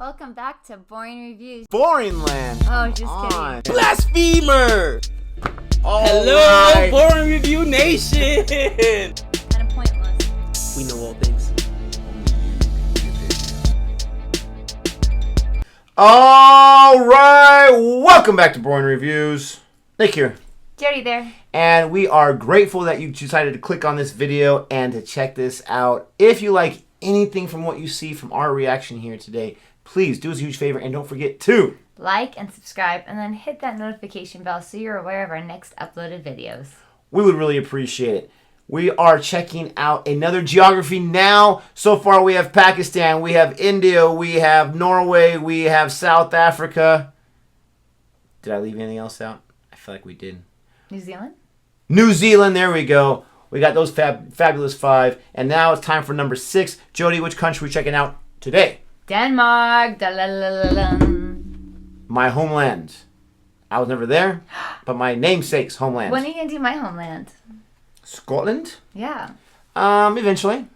Welcome back to Boring Reviews. Boring land. Oh, just kidding. Blasphemer! Hello, Right. Boring Review Nation! Kind of pointless. We know all things. All right, welcome back to Boring Reviews. Nick here. Jody there. And we are grateful that you decided to click on this video and to check this out. If you like anything from what you see from our reaction here today, please do us a huge favor and don't forget to Like and subscribe, and then hit that notification bell so you're aware of our next uploaded videos. We would really appreciate it. We are checking out another geography now. So far we have Pakistan, we have India, we have Norway, we have South Africa. Did I leave anything else out? I feel like we did. New Zealand? New Zealand, there we go. We got those fabulous five. And now it's time for number 6. Jody, which country are we checking out today? Denmark. Da-la-la-la-la. My homeland. I was never there, but my namesake's homeland. When are you going to do my homeland? Scotland? Yeah, Eventually.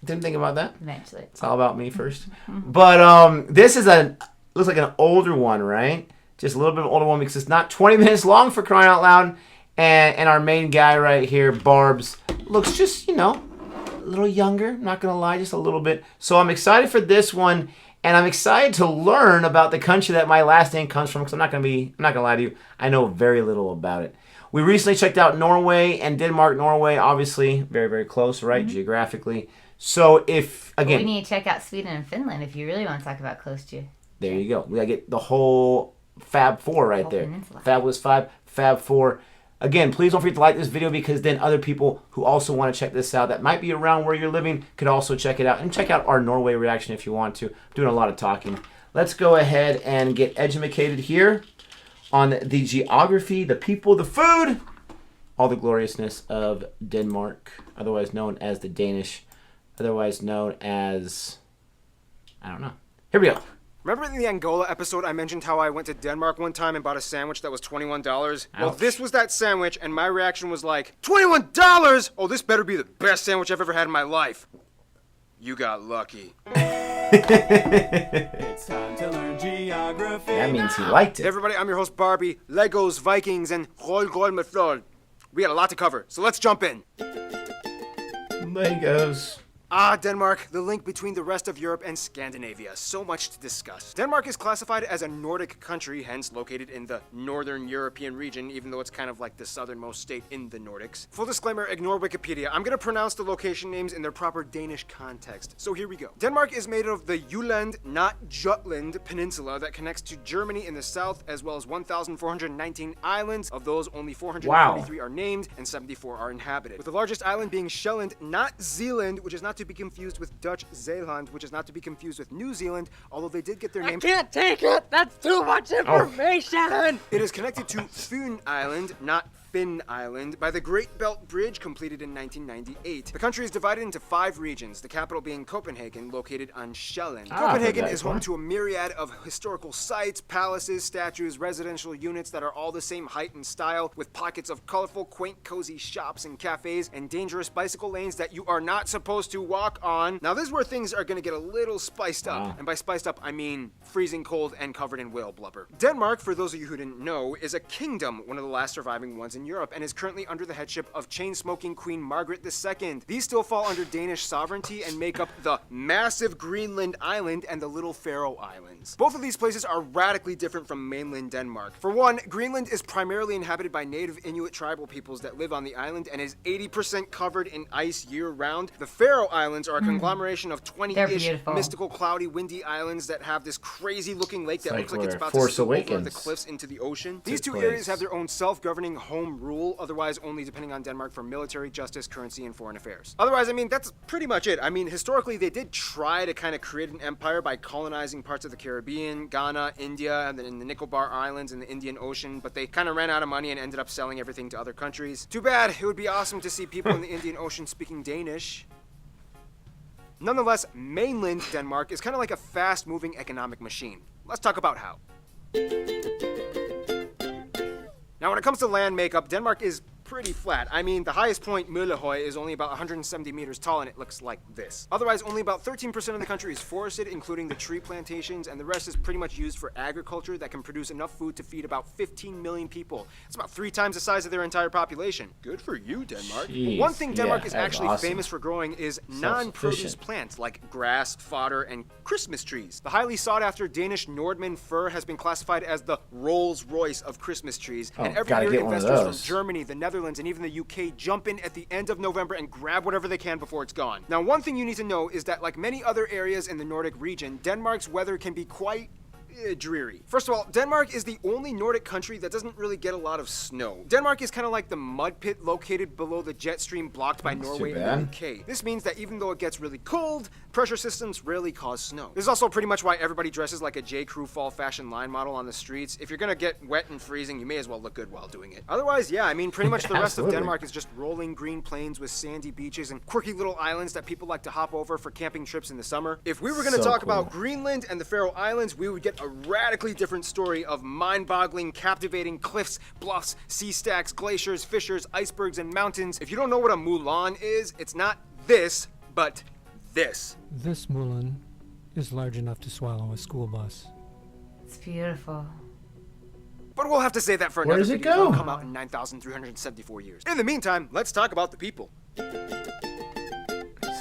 Didn't think about that. eventually. It's all about me first. But this is looks like an older one, right? Just a little bit of an older one because it's not 20 minutes long, for crying out loud. And our main guy right here, Barbs, looks just, a little younger. Not going to lie, just a little bit. So I'm excited for this one. And I'm excited to learn about the country that my last name comes from, because I'm not going to lie to you, I know very little about it. We recently checked out Norway and Denmark. Norway, obviously, very, very close, right, geographically. So We need to check out Sweden and Finland if you really want to talk about close to. There you go. We got to get the whole Fab 4 right there. Peninsula. Fabulous 5, Fab 4. Again, please don't forget to like this video, because then other people who also want to check this out that might be around where you're living could also check it out. And check out our Norway reaction if you want to. I'm doing a lot of talking. Let's go ahead and get educated here on the geography, the people, the food, all the gloriousness of Denmark, otherwise known as the Danish, otherwise known as, I don't know. Here we go. Remember in the Angola episode I mentioned how I went to Denmark one time and bought a sandwich that was $21? Well, Ouch. this was that sandwich, and my reaction was like, $21? Oh, this better be the best sandwich I've ever had in my life. You got lucky. It's time to learn geography. That means he liked Hey it. everybody, I'm your host Barbie, Legos, Vikings, and Roll med flor. We got a lot to cover, so let's jump in. Legos. Denmark, the link between the rest of Europe and Scandinavia. So much to discuss. Denmark is classified as a Nordic country, hence located in the Northern European region, even though it's kind of like the southernmost state in the Nordics. Full disclaimer, ignore Wikipedia. I'm gonna pronounce the location names in their proper Danish context. So here we go. Denmark is made of the Jutland, not Jutland, peninsula that connects to Germany in the south, as well as 1,419 islands. Of those, only 443 are named, and 74 are inhabited. With the largest island being Sjælland, not Zealand, which is not to be confused with Dutch Zeeland, which is not to be confused with New Zealand, although they did get their name. I can't take it! That's too much information! It is connected to Fyn Island, not Finn Island, by the Great Belt Bridge, completed in 1998. The country is divided into 5 regions, the capital being Copenhagen, located on Sjælland. Copenhagen is home to a myriad of historical sites, palaces, statues, residential units that are all the same height and style, with pockets of colorful, quaint, cozy shops and cafes, and dangerous bicycle lanes that you are not supposed to walk on. Now this is where things are going to get a little spiced up, and by spiced up I mean freezing cold and covered in whale blubber. Denmark, for those of you who didn't know, is a kingdom, one of the last surviving ones in Europe, and is currently under the headship of chain-smoking Queen Margaret II. These still fall under Danish sovereignty and make up the massive Greenland Island and the Little Faroe Islands. Both of these places are radically different from mainland Denmark. For one, Greenland is primarily inhabited by native Inuit tribal peoples that live on the island and is 80% covered in ice year-round. The Faroe Islands are a conglomeration of 20-ish mystical, cloudy, windy islands that have this crazy-looking lake that looks like it's about to spill over the cliffs into the ocean. These two areas have their own self-governing home rule, otherwise only depending on Denmark for military, justice, currency, and foreign affairs. Otherwise, I mean, that's pretty much it. I mean, historically, they did try to kind of create an empire by colonizing parts of the Caribbean, Ghana, India, and then in the Nicobar Islands in the Indian Ocean, but they kind of ran out of money and ended up selling everything to other countries. Too bad. It would be awesome to see people in the Indian Ocean speaking Danish. Nonetheless, mainland Denmark is kind of like a fast-moving economic machine. Let's talk about how. Now, when it comes to land makeup, Denmark is pretty flat. I mean, the highest point, Møllehoy, is only about 170 meters tall, and it looks like this. Otherwise, only about 13% of the country is forested, including the tree plantations, and the rest is pretty much used for agriculture that can produce enough food to feed about 15 million people. It's about 3 times the size of their entire population. Good for you, Denmark. Jeez, One thing Denmark yeah, is that's actually awesome. famous for growing is non-produce Self-sufficient. plants like grass, fodder, and Christmas trees. The highly sought-after Danish Nordmann fir has been classified as the Rolls-Royce of Christmas trees, and every gotta year get one of investors from those. Germany, the Netherlands, and even the UK jump in at the end of November and grab whatever they can before it's gone. Now, one thing you need to know is that like many other areas in the Nordic region, Denmark's weather can be quite dreary. First of all, Denmark is the only Nordic country that doesn't really get a lot of snow. Denmark is kind of like the mud pit located below the jet stream blocked by That's Norway too and bad. the UK. This means that even though it gets really cold, pressure systems rarely cause snow. This is also pretty much why everybody dresses like a J. Crew fall fashion line model on the streets. If you're gonna get wet and freezing, you may as well look good while doing it. Otherwise, yeah, I mean, pretty much the rest of Absolutely. Denmark is just rolling green plains with sandy beaches and quirky little islands that people like to hop over for camping trips in the summer. If we were gonna So talk cool. about Greenland and the Faroe Islands, we would get a radically different story of mind-boggling, captivating cliffs, bluffs, sea stacks, glaciers, fissures, icebergs, and mountains. If you don't know what a Mulan is, it's not this, but this. This Mulan is large enough to swallow a school bus. It's beautiful. But we'll have to say that for Where another does it video. It'll go? come out in 9,374 years. In the meantime, let's talk about the people.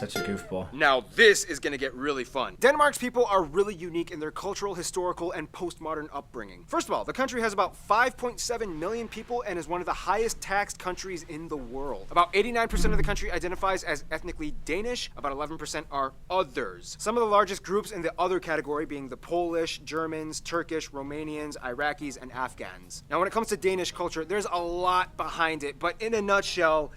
Such a goofball. Now this is gonna get really fun. Denmark's people are really unique in their cultural, historical, and postmodern upbringing. First of all, the country has about 5.7 million people and is one of the highest taxed countries in the world. About 89% of the country identifies as ethnically Danish, about 11% are others. Some of the largest groups in the other category being the Polish, Germans, Turkish, Romanians, Iraqis, and Afghans. Now when it comes to Danish culture, there's a lot behind it, but in a nutshell,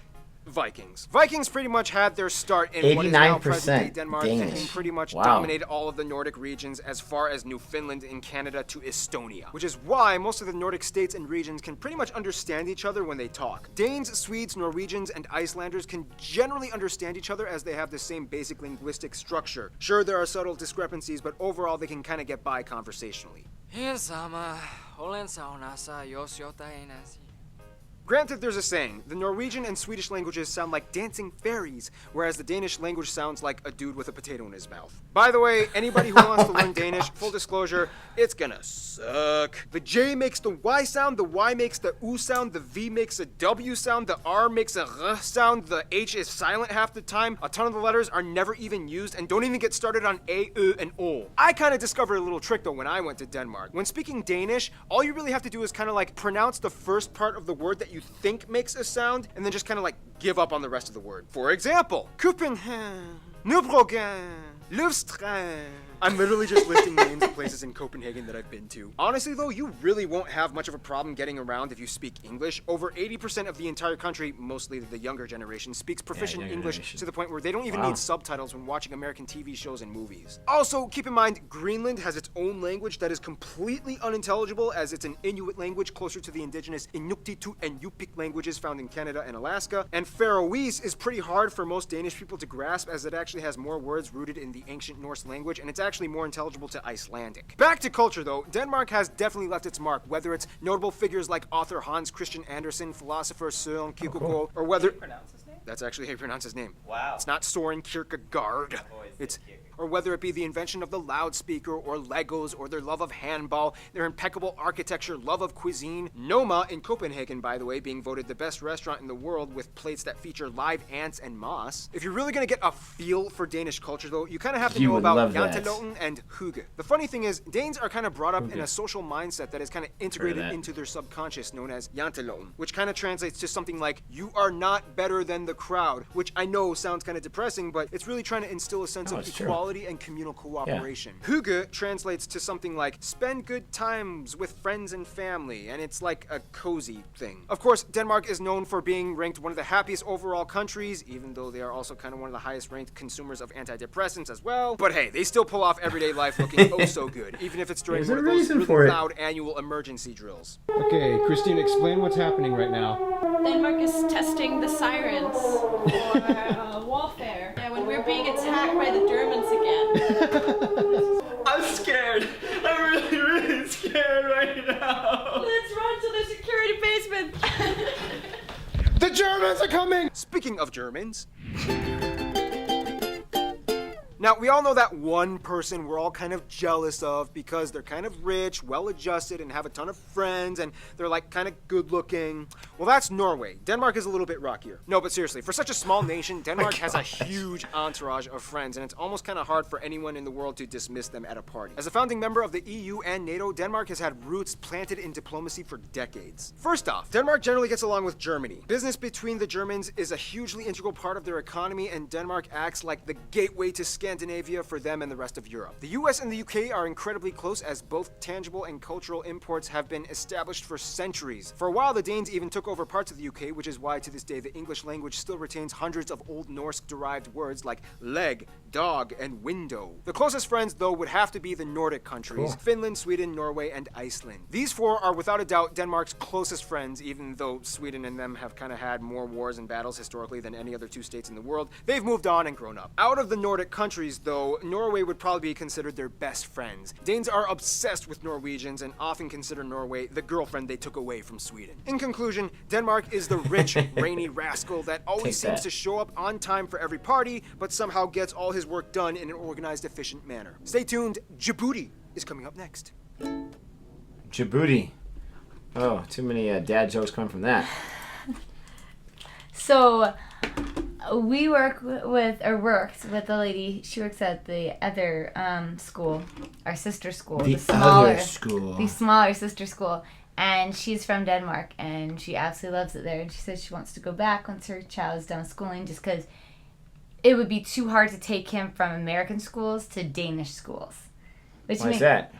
Vikings. Vikings pretty much had their start in what is now 89% present-day Denmark and Danish. pretty much Wow. dominated all of the Nordic regions as far as Newfoundland and Canada to Estonia. Which is why most of the Nordic states and regions can pretty much understand each other when they talk. Danes, Swedes, Norwegians, and Icelanders can generally understand each other as they have the same basic linguistic structure. Sure, there are subtle discrepancies, but overall they can kind of get by conversationally. Granted, there's a saying, the Norwegian and Swedish languages sound like dancing fairies, whereas the Danish language sounds like a dude with a potato in his mouth. By the way, anybody who wants to learn Danish, full disclosure, it's gonna suck. The J makes the Y sound, the Y makes the U sound, the V makes a W sound, the R makes a R sound, the H is silent half the time, a ton of the letters are never even used, and don't even get started on A, U, and O. I kind of discovered a little trick though when I went to Denmark. When speaking Danish, all you really have to do is kind of like pronounce the first part of the word that you think makes a sound, and then just kind of like give up on the rest of the word. For example, Copenhagen, Nybrogen, Løvstrand. I'm literally just listing names of places in Copenhagen that I've been to. Honestly though, you really won't have much of a problem getting around if you speak English. Over 80% of the entire country, mostly the younger generation, speaks proficient younger English generation. to the point where they don't even Wow. need subtitles when watching American TV shows and movies. Also, keep in mind, Greenland has its own language that is completely unintelligible as it's an Inuit language closer to the indigenous Inuktitut and Yupik languages found in Canada and Alaska. And Faroese is pretty hard for most Danish people to grasp as it actually has more words rooted in the ancient Norse language, and it's actually more intelligible to Icelandic. Back to culture though, Denmark has definitely left its mark, whether it's notable figures like author Hans Christian Andersen, philosopher Søren Kierkegaard, or whether... Pronounce his name? That's actually how you pronounce his name. Wow. It's not Soren Kierkegaard. It's or whether it be the invention of the loudspeaker or Legos or their love of handball, their impeccable architecture, love of cuisine. Noma in Copenhagen, by the way, being voted the best restaurant in the world with plates that feature live ants and moss. If you're really gonna get a feel for Danish culture though, you kind of have to You know would about love that. janteloven and hygge. The funny thing is, Danes are kind of brought up in a social mindset that is kind of integrated that. into their subconscious, known as janteloven, which kind of translates to something like, you are not better than the crowd, which I know sounds kind of depressing, but it's really trying to instill a sense No, of it's true. equality and communal cooperation. Hygge translates to something like, spend good times with friends and family, and it's like a cozy thing. Of course, Denmark is known for being ranked one of the happiest overall countries, even though they are also kind of one of the highest ranked consumers of antidepressants as well. But hey, they still pull off everyday life looking oh so good, even if it's during There's one a of those reason really for it. loud annual emergency drills. Okay, Christine, explain what's happening right now. Denmark is testing the sirens for warfare. Yeah, when we're being attacked by the Germans again. I'm scared. I'm really, really scared right now. Let's run to the security basement. Germans are coming! Speaking of Germans. Now, we all know that one person we're all kind of jealous of because they're kind of rich, well-adjusted, and have a ton of friends, and they're like kind of good-looking. Well, that's Norway. Denmark is a little bit rockier. No, but seriously, for such a small nation, Denmark has a huge entourage of friends, and it's almost kind of hard for anyone in the world to dismiss them at a party. As a founding member of the EU and NATO, Denmark has had roots planted in diplomacy for decades. First off, Denmark generally gets along with Germany. Business between the Germans is a hugely integral part of their economy, and Denmark acts like the gateway to Scandinavia for them and the rest of Europe. The US and the UK are incredibly close as both tangible and cultural imports have been established for centuries. For a while, the Danes even took over parts of the UK, which is why to this day the English language still retains hundreds of Old Norse-derived words like leg, dog, and window. The closest friends, though, would have to be the Nordic countries, Finland, Sweden, Norway, and Iceland. These four are without a doubt Denmark's closest friends, even though Sweden and them have kind of had more wars and battles historically than any other two states in the world. They've moved on and grown up. Out of the Nordic countries, though, Norway would probably be considered their best friends. Danes are obsessed with Norwegians and often consider Norway the girlfriend they took away from Sweden. In conclusion, Denmark is the rich, rainy rascal that always seems to show up on time for every party, but somehow gets all his work done in an organized, efficient manner. Stay tuned, Djibouti is coming up next. Djibouti. Oh, too many dad jokes coming from that. So we worked with a lady. She works at the other school, our sister school, the smaller sister school, and she's from Denmark, and she absolutely loves it there. And she says she wants to go back once her child is done schooling, just because it would be too hard to take him from American schools to Danish schools. Why is that?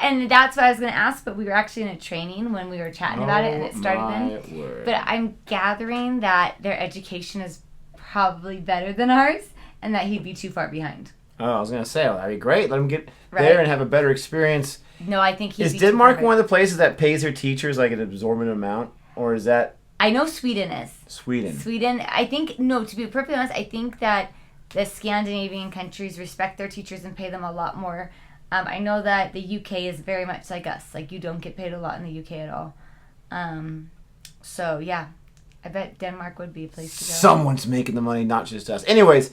And that's what I was going to ask, but we were actually in a training when we were chatting about it, and it started then. Word. But I'm gathering that their education is probably better than ours, and that he'd be too far behind. Oh, I was going to say, well, that'd be great. Let him get there and have a better experience. No, I think he'd Is be Denmark too far one of the places that pays their teachers like an absorbent amount? Or is that... I know Sweden is. Sweden, I think, no, to be perfectly honest, I think that the Scandinavian countries respect their teachers and pay them a lot more. I know that the UK is very much like us. Like, you don't get paid a lot in the UK at all. So, yeah. I bet Denmark would be a place to go. Someone's making the money, not just us. Anyways,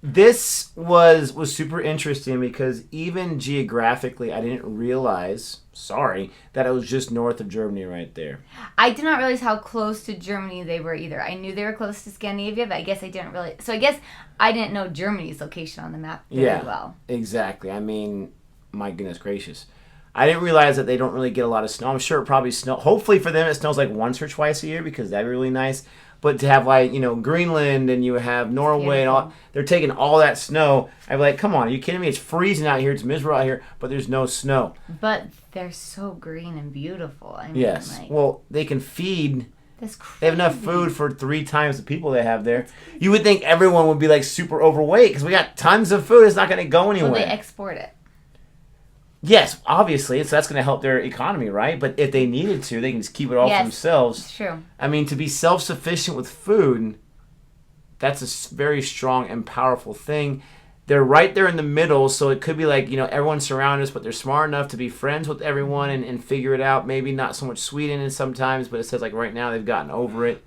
this was super interesting because even geographically, I didn't realize, that it was just north of Germany right there. I did not realize how close to Germany they were either. I knew they were close to Scandinavia, but I guess I didn't really... So I guess I didn't know Germany's location on the map very well. Exactly. I mean, my goodness gracious. I didn't realize that they don't really get a lot of snow. I'm sure it probably snow. Hopefully for them it snows like once or twice a year because that'd be really nice. But to have like, Greenland and you have Norway and all, they're taking all that snow. I'd be like, come on, are you kidding me? It's freezing out here. It's miserable out here, but there's no snow. But they're so green and beautiful. I mean, yes. Well, they can feed. That's crazy. They have enough food for 3 times the people they have there. You would think everyone would be like super overweight because we got tons of food. It's not going to go anywhere. Well, they export it. Yes, obviously, so that's going to help their economy, right? But if they needed to, they can just keep it all for themselves. It's true. I mean, to be self-sufficient with food, that's a very strong and powerful thing. They're right there in the middle, so it could be like, everyone's surrounded us, but they're smart enough to be friends with everyone and figure it out. Maybe not so much Sweden and sometimes, but it says like right now they've gotten over it.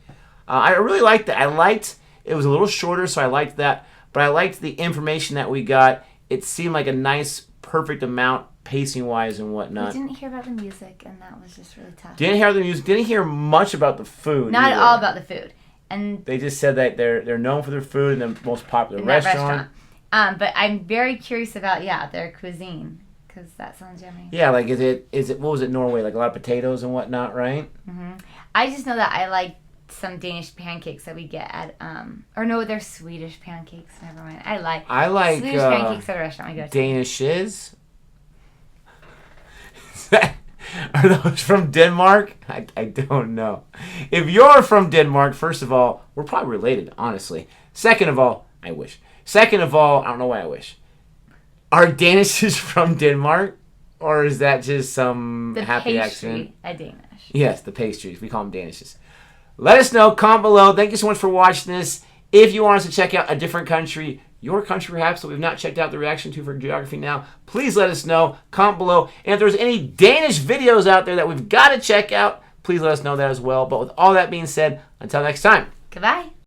I really liked that. It was a little shorter, so I liked that. But I liked the information that we got. It seemed like a nice, perfect amount, pacing-wise and whatnot. We didn't hear about the music, and that was just really tough. Didn't hear the music. Didn't hear much about the food. Not at all about the food. And they just said that they're known for their food and the most popular restaurant. But I'm very curious about their cuisine because that sounds yummy. Yeah, like is it what was it, Norway, like a lot of potatoes and whatnot, right? Mm-hmm. I just know that I like some Danish pancakes that we get at or no, they're Swedish pancakes. Never mind. I like Swedish pancakes at a restaurant we go to. Danishes. Are those from Denmark? I don't know. If you're from Denmark, first of all, we're probably related, honestly. Second of all, I wish. Second of all, I don't know why I wish. Are Danishes from Denmark? Or is that just some happy accident? A Danish. Yes, the pastries. We call them Danishes. Let us know. Comment below. Thank you so much for watching this. If you want us to check out a different country, your country perhaps that we've not checked out the reaction to for Geography Now, please let us know. Comment below. And if there's any Danish videos out there that we've got to check out, please let us know that as well. But with all that being said, until next time. Goodbye.